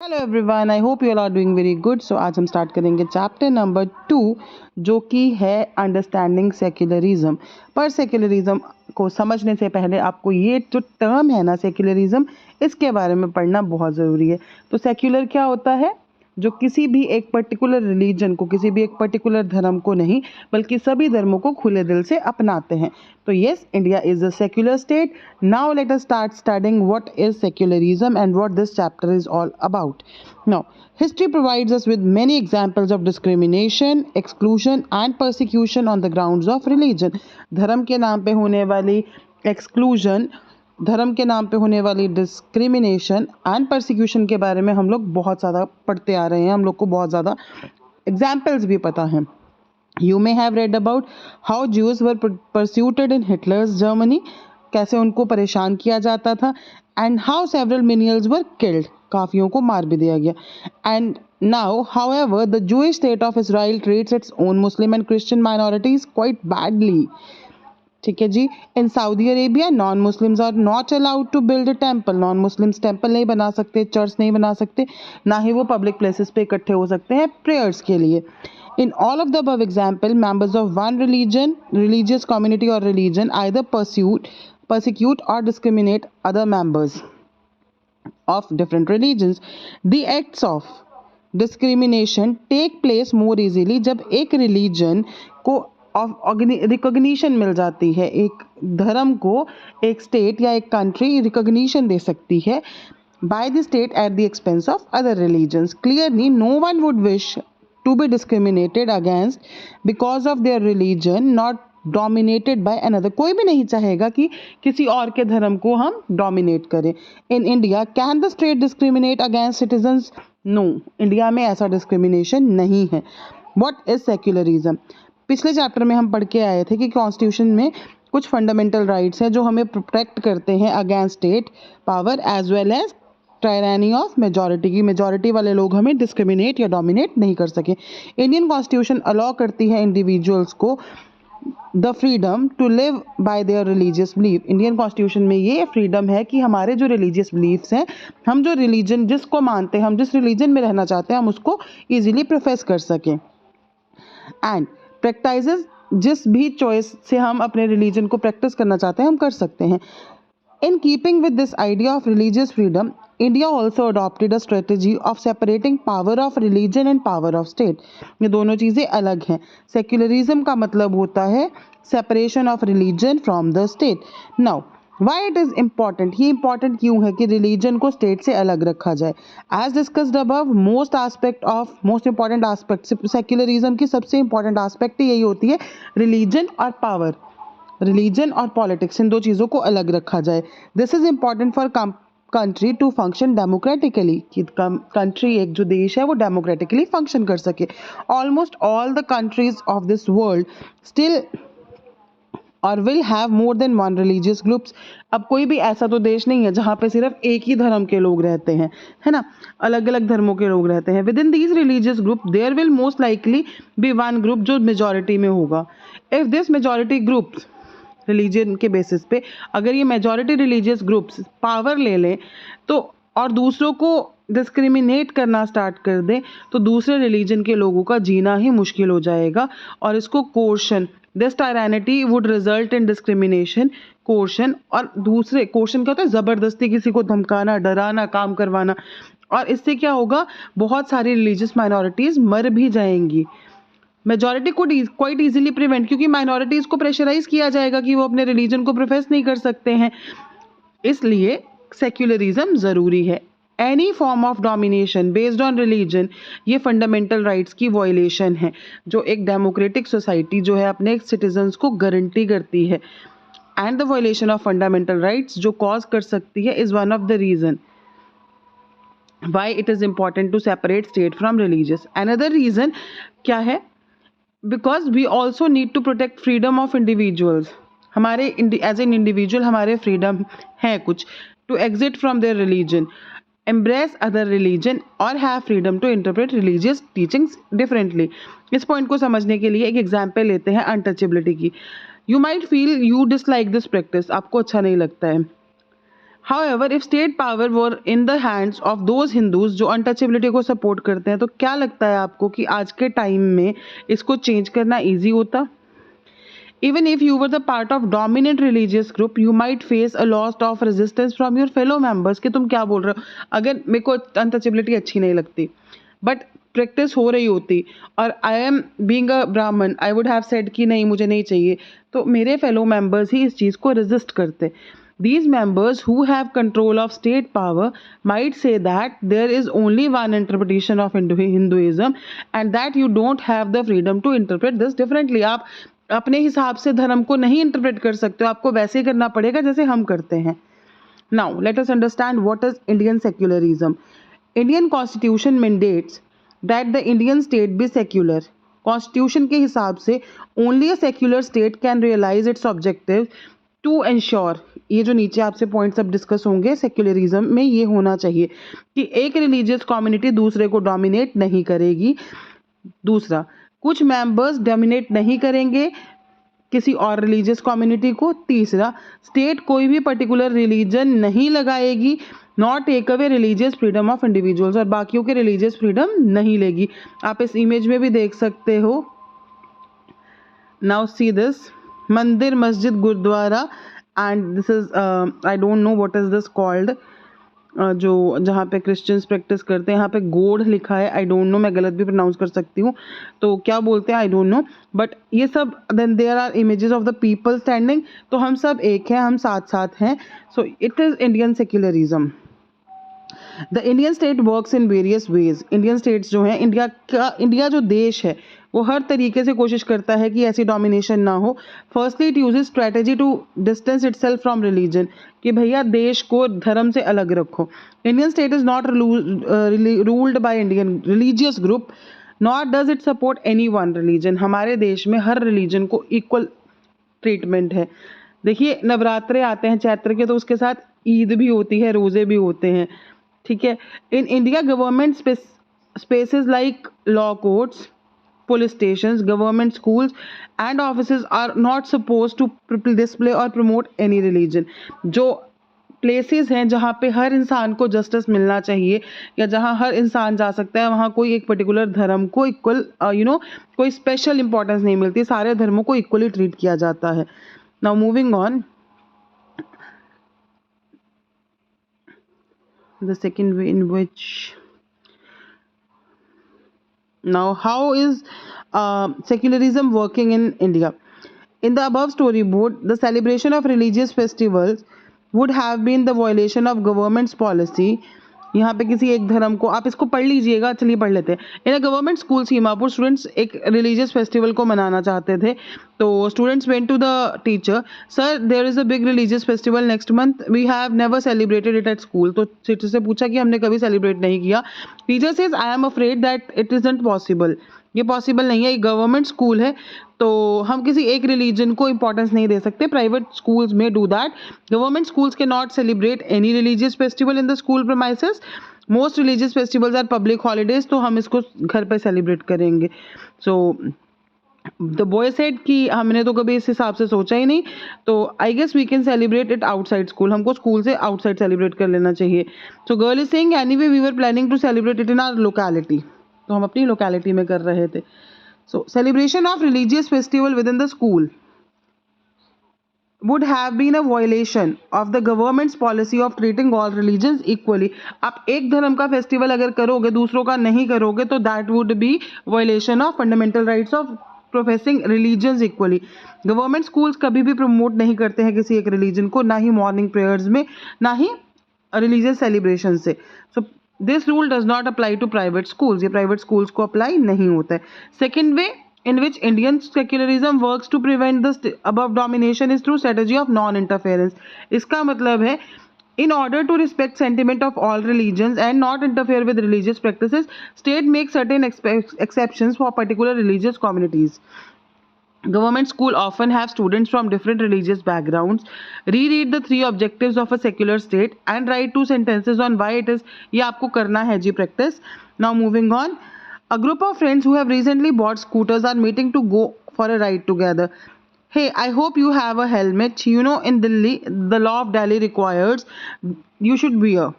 Hello everyone, I hope you all are doing very good. So आज हम start करेंगे chapter number 2 जो कि है अंडरस्टैंडिंग सेक्युलरिज्म। पर सेक्युलरिज्म को समझने से पहले आपको ये जो टर्म है ना सेक्युलरिज्म, इसके बारे में पढ़ना बहुत ज़रूरी है। तो सेक्युलर क्या होता है? जो किसी भी एक पर्टिकुलर रिलीजन को, किसी भी एक पर्टिकुलर धर्म को नहीं बल्कि सभी धर्मों को खुले दिल से अपनाते हैं। तो yes, India is a secular state. Now let us start studying what is secularism and what this chapter is all about. Now, history provides us with many examples of discrimination, exclusion and persecution on the grounds of religion. धर्म के नाम पे होने वाली exclusion, धर्म के नाम पे होने वाली डिस्क्रिमिनेशन एंड परसिक्यूशन के बारे में हम लोग बहुत ज़्यादा पढ़ते आ रहे हैं। हम लोग को बहुत ज़्यादा एग्जाम्पल्स भी पता हैं। You may have read about how Jews were persecuted in Hitler's Germany, कैसे उनको परेशान किया जाता था, and how several menials were killed, काफियों को मार भी दिया गया. And now, however, the Jewish state of Israel treats its own Muslim and Christian minorities quite badly. ठीक है जी। In Saudi Arabia non Muslims are not allowed to build a temple. Non Muslims temple नहीं बना सकते, church नहीं बना सकते, ना ही वो पब्लिक प्लेसेस पे इकट्ठे हो सकते हैं प्रेयर्स के लिए। In all of the above example, members of one religion, religious community or religion either persecute or discriminate other members of different religions. The acts of discrimination take place more easily जब एक religion को recognition मिल जाती है, एक धर्म को एक state या एक कंट्री रिकॉग्निशन दे सकती है by the state at the expense of other religions. Clearly, no one would wish to be discriminated against because of their religion, not dominated by another. कोई भी नहीं चाहेगा कि किसी और के धर्म को हम डोमिनेट करें। In India, can the state discriminate against citizens? No, India में ऐसा डिस्क्रिमिनेशन नहीं है। What is secularism? पिछले चैप्टर में हम पढ़ के आए थे कि कॉन्स्टिट्यूशन में कुछ फंडामेंटल राइट्स हैं जो हमें प्रोटेक्ट करते हैं against state power as well as tyranny of majority की। मेजॉरिटी वाले लोग हमें डिस्क्रिमिनेट या डोमिनेट नहीं कर सके। इंडियन कॉन्स्टिट्यूशन अलाउ करती है इंडिविजुअल्स को the freedom to live by their religious belief. Indian constitution में ये फ्रीडम है कि हमारे जो रिलीजियस बिलीफ्स हैं, हम जो रिलीजन जिसको मानते हैं, हम जिस रिलीजन में रहना चाहते हैं, हम उसको ईजिली प्रोफेस कर सकें। एंड प्रैक्टिसेस, जिस भी चॉइस से हम अपने रिलीजन को प्रैक्टिस करना चाहते हैं हम कर सकते हैं। In keeping with this idea of religious freedom, India also adopted a strategy of separating power of religion and power of state. ये दोनों चीज़ें अलग हैं। सेक्युलरिज्म का मतलब होता है separation of religion from the state. Now, why it is important? ये important क्यों है कि religion को state से अलग रखा जाए? As discussed above, most important aspect secularism की सबसे important aspect यही होती है religion और power. रिलीजन और पॉलिटिक्स, इन दो चीज़ों को अलग रखा जाए। This is important for country to function democratically, कि कंट्री, एक जो देश है वो डेमोक्रेटिकली फंक्शन कर सके। Almost all the countries of this world still और will have more than one religious groups. अब कोई भी ऐसा तो देश नहीं है जहाँ पे सिर्फ एक ही धर्म के लोग रहते हैं, है ना, अलग अलग धर्मों के लोग रहते हैं। Within these religious group there will most likely be one group जो मेजॉरिटी में होगा। If this majority group's religion के बेसिस पे, अगर ये मेजॉरिटी रिलीजियस ग्रुप्स पावर ले लें तो और दूसरों को डिस्क्रिमिनेट करना स्टार्ट कर दें तो दूसरे रिलीजन के लोगों का जीना ही मुश्किल हो जाएगा। और इसको coercion, this tyranny would result in discrimination, coercion. और दूसरे कोर्शन क्या होता है? ज़बरदस्ती किसी को धमकाना, डराना, काम करवाना। और इससे क्या होगा? बहुत सारी रिलीजियस माइनॉरिटीज़ मर भी जाएंगी। मेजॉरिटी को क्वाइट इजीली प्रिवेंट, क्योंकि माइनॉरिटीज को प्रेशराइज किया जाएगा कि वो अपने रिलीजन को प्रोफेस नहीं कर सकते हैं। इसलिए सेक्युलरिज्म जरूरी है। Any form of domination based on religion, ये फंडामेंटल राइट्स की वॉयलेशन है जो एक डेमोक्रेटिक सोसाइटी जो है अपने सिटीजन्स को गारंटी करती है। And the violation of fundamental rights जो कॉज कर सकती है is one of the reason why it is important to separate state from religious. Another reason क्या है? Because we also need to protect freedom of individuals. हमारे as an individual हमारे freedom है कुछ, to exit from their religion, embrace other religion और have freedom to interpret religious teachings differently. इस point को समझने के लिए एक एग्जाम्पल लेते हैं अनटचेबिलिटी की। You might feel you dislike this practice, आपको अच्छा नहीं लगता है। However, if state power were in the hands of those Hindus जो अनटचेबिलिटी को सपोर्ट करते हैं, तो क्या लगता है आपको कि आज के टाइम में इसको चेंज करना ईजी होता? Even if you were the part of dominant religious group, you might face a loss of resistance from your fellow members कि तुम क्या बोल रहे हो, अगर मेरे को अनटचेबिलिटी अच्छी नहीं लगती बट प्रैक्टिस हो रही होती और आई एम बीइंग अ ब्राह्मण, आई वुड हैव सेड कि नहीं मुझे नहीं चाहिए, तो मेरे फेलो मेंबर्स ही इस चीज़ को रेजिस्ट करते. These members who have control of state power might say that there is only one interpretation of Hinduism and that you don't have the freedom to interpret this differently. आप अपने हिसाब से धर्म को नहीं इंटरप्रेट कर सकते हो, आपको वैसे ही करना पड़ेगा जैसे हम करते हैं. Now let us understand what is Indian secularism. Indian constitution mandates that the Indian state be secular. Constitution के हिसाब से only a secular state can realise its objective to ensure, ये जो नीचे आपसे पॉइंट्स अब डिस्कस होंगे, सेक्युलरिज्म में ये होना चाहिए कि एक रिलीजियस कम्युनिटी दूसरे को डोमिनेट नहीं करेगी. दूसरा, कुछ मेंबर्स डोमिनेट नहीं करेंगे किसी और रिलीजियस कम्युनिटी को. तीसरा, स्टेट कोई भी पर्टिकुलर रिलीजन नहीं लगाएगी, not take away religious freedom of individuals, और बाकियों के रिलीजियस फ्रीडम नहीं लेगी. आप इस इमेज में भी देख सकते हो. Now see this mandir, masjid, gurdwara and this is I don't know what is this called, जो जहाँ पे क्रिश्चियंस प्रैक्टिस करते हैं. यहाँ पे गोड लिखा है, आई डोंट नो, मैं गलत भी प्रोनाउंस कर सकती हूँ, तो क्या बोलते हैं आई डोंट नो, बट ये सब. Then there are images of the people standing, तो हम सब एक हैं, हम साथ साथ हैं. So it is Indian secularism. The Indian state works in various ways. Indian states जो हैं, इंडिया जो देश है वो हर तरीके से कोशिश करता है कि ऐसी डोमिनेशन ना हो. Firstly it uses strategy to distance itself from religion, कि भैया देश को धर्म से अलग रखो. Indian state is not ruled by Indian religious group, not does it support any one religion. हमारे देश में हर रिलीजन को इक्वल ट्रीटमेंट है. देखिए, नवरात्रे आते हैं चैत्र के, तो उसके साथ ईद भी होती है, रोजे भी होते हैं, ठीक है. In India government spaces like law courts, police stations, government schools and offices are not supposed to display or promote any religion. जो places हैं जहाँ पे हर इंसान को justice मिलना चाहिए या जहाँ हर इंसान जा सकता है, वहाँ कोई एक particular धर्म को equal कोई special importance नहीं मिलती, सारे धर्मों को equally treat किया जाता है. Now moving on, the second way in which now how is secularism working in India? In the above storyboard, the celebration of religious festivals would have been the violation of government's policy. यहाँ पे किसी एक धर्म को, आप इसको पढ़ लीजिएगा, चलिए पढ़ लेते हैं. In a government school Seemapur, students एक रिलीजियस फेस्टिवल को मनाना चाहते थे, तो students went to the teacher, sir there is a big religious festival next month, we have never celebrated it at school. तो टीचर से पूछा कि हमने कभी सेलिब्रेट नहीं किया. Teacher says I am afraid that it isn't possible, ये possible नहीं है, ये गवर्नमेंट स्कूल है, तो हम किसी एक रिलीजन को इंपॉर्टेंस नहीं दे सकते. प्राइवेट स्कूल्स में डू दैट. गवर्नमेंट स्कूल्स के not celebrate any religious festival in the school premises. Most religious festivals are public holidays, तो हम इसको घर पे सेलिब्रेट करेंगे. सो द बॉय सेड कि हमने तो कभी इस हिसाब से सोचा ही नहीं, तो I guess we can celebrate it outside school, हमको स्कूल से आउटसाइड सेलिब्रेट कर लेना चाहिए. So girl is saying anyway we were planning to celebrate it in our locality, तो हम अपनी लोकेलिटी में कर रहे थे. So celebration of religious festival within the school would have been a violation of the government's policy of treating all religions equally. आप एक धर्म का फेस्टिवल अगर करोगे, दूसरों का नहीं करोगे, तो that would be violation of fundamental rights of professing religions equally. Government schools कभी भी प्रमोट नहीं करते हैं किसी एक रिलीजन को, ना ही मॉर्निंग प्रेयर्स में, ना ही रिलीजियस सेलिब्रेशन से. So this rule does not apply to private schools, ये प्राइवेट स्कूल्स को अप्लाई नहीं होता है. Second way in which Indian secularism works to prevent the above domination is through strategy of non-interference. इसका मतलब है, in order to respect sentiment of all religions and not interfere with religious practices, state makes certain exceptions for particular religious communities. Government school often have students from different religious backgrounds reread the 3 objectives of a secular state and write 2 sentences on why it is. ये आपको करना है जी practice. Now moving on. A group of friends who have recently bought scooters are meeting to go for a ride together. hey, I hope you have a helmet. You know, in Delhi, the law of Delhi requires you should wear.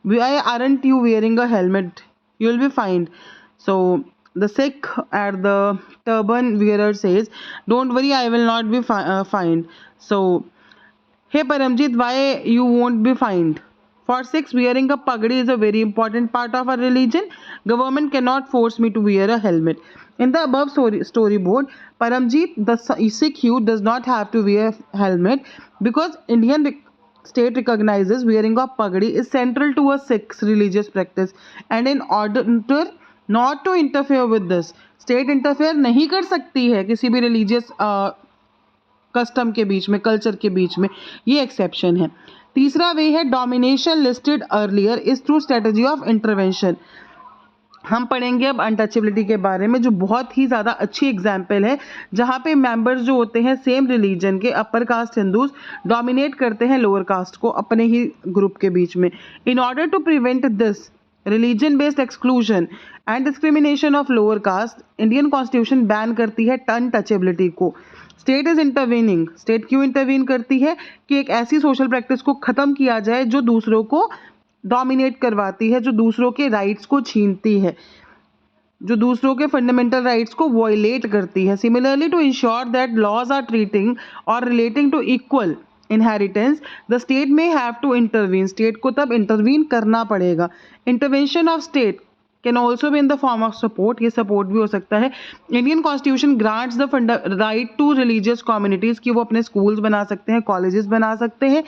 Why aren't you wearing a helmet? You will be fined. So the Sikh at the turban wearer says, don't worry, I will not be fined. So, hey Paramjit, why you won't be fined? For Sikhs, wearing a pagdi is a very important part of our religion. Government cannot force me to wear a helmet. In the above storyboard, Paramjit, the Sikh youth, does not have to wear helmet because Indian state recognizes wearing a pagdi is central to a Sikh's religious practice, and in order not to interfere with this, state interfere नहीं कर सकती है किसी भी religious custom के बीच में, culture के बीच में, ये एक्सेप्शन है. तीसरा वे है domination listed earlier is through strategy of intervention. हम पढ़ेंगे अब अनटचेबिलिटी के बारे में, जो बहुत ही ज़्यादा अच्छी एग्जाम्पल है जहाँ पे मेंबर्स जो होते हैं सेम रिलीजन के, अपर कास्ट हिंदूज डोमिनेट करते हैं लोअर कास्ट को अपने ही ग्रुप के बीच में. In order to prevent this religion based exclusion and discrimination of lower caste, Indian constitution ban करती है अनटचेबिलिटी को. State is intervening. स्टेट क्यों इंटरवीन करती है? कि एक ऐसी सोशल प्रैक्टिस को खत्म किया जाए जो दूसरों को डोमिनेट करवाती है, जो दूसरों के राइट्स को छीनती है, जो दूसरों के फंडामेंटल राइट्स को वॉयलेट करती है. Similarly, to ensure that laws are treating और relating to equal inheritance, the state may have to intervene. State को तब इंटरवीन करना पड़ेगा. Intervention of state can also be in the form of support. ये support भी हो सकता है. Indian constitution grants the right to religious communities कि वो अपने स्कूल्स बना सकते हैं, कॉलेजेस बना सकते हैं.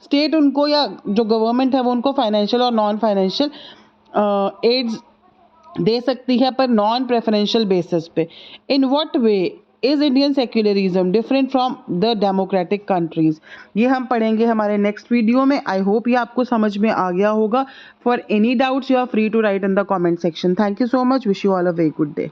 स्टेट उनको या जो गवर्नमेंट है वो उनको फाइनेंशियल और नॉन फाइनेंशियल एड्स दे सकती है पर नॉन प्रेफरेंशियल बेसिस पे. In what way is Indian secularism different from the democratic countries? ये हम पढ़ेंगे हमारे नेक्स्ट वीडियो में. आई होप ये आपको समझ में आ गया होगा. For any doubts you are free to write in the comment section. Thank you so much. Wish you all a very good day.